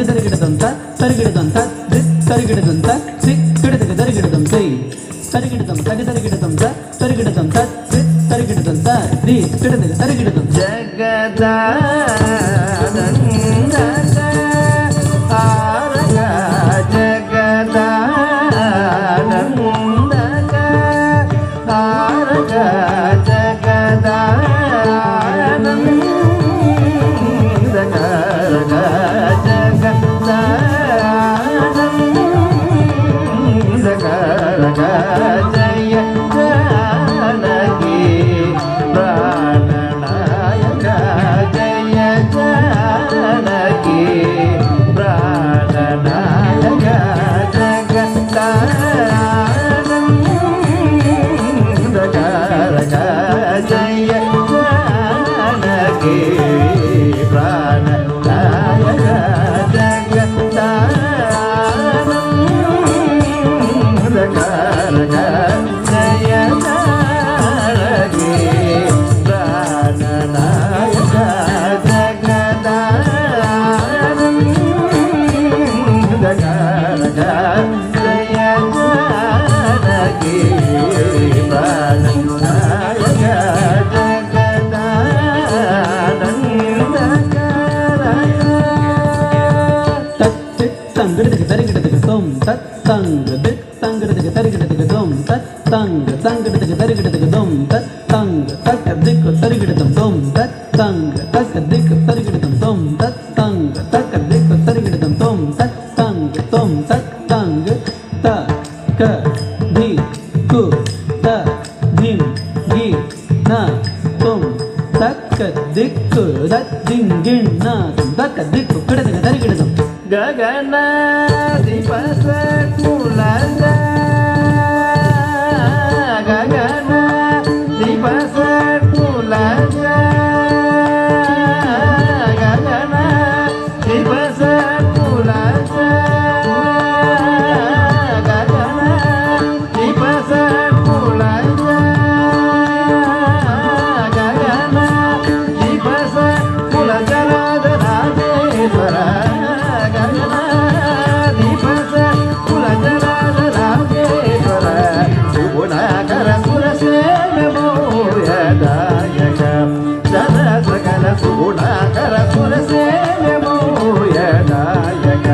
தரிகிடதம் த தரிகிடதம் த திக் தரிகிடதம் த sick கிடதக தரிகிடதம் தை தரிகிடதம் தக தரிகிடதம் த தரிகிடதம் த திக் தரிகிடதம் த தி கிடதக தரிகிடதம் ஜகதானந்தக ஆரக ஜகதானந்தக ஆரக ஜகதானந்தக ஜகதானந்தக ஜய ஜானகி ಪ್ರಾಣನಾಯಕ ಜಯ ಜಾನಕಿ ಪ್ರಾಣನಾಯಕ ಜಗದಾನಂದಕಾರಕ ಜಯ ಜಾನಕಿ ಪ್ರಾಣನಾಯಕ ಜಗದಾನಂದಕಾರಕ ಜಯ ಜಾನಕಿ ಪ್ರಾಣನಾಯಕ ಜಗದಾನಂದಕಾರಕ ಜಯ ಜಾನಕಿ ಪ್ರಾಣನಾಯಕ ಜಗದಾನಂದಕಾರಕ தங்கிடதுக்கு தரிகிடதுக்கு தோம் தத் தங்கு திக் தங்கிடதுக்கு தரிகிடதுக்கு தோம் தத் தங்கு தங்கிடதுக்கு தரிகிடதுக்கு தோம் தத் தங்கு தக்க திக்கு தரிகிடதும் தோம் தத் தங்கு தக்க திக்கு தரிகிடதும் தோம் தத் தங்கு தக்க திக்கு தரிகிடதும் தோம் தத் தங்கு தோம் தத் தங்கு த க தி கு த திம் கி ந தோம் தக்க திக்கு தத் திங்கின் ந தக்க திக்கு கிடதுக்கு தரிகிடதும் ಗಗನಾಧಿಪಸ ಕುಲದ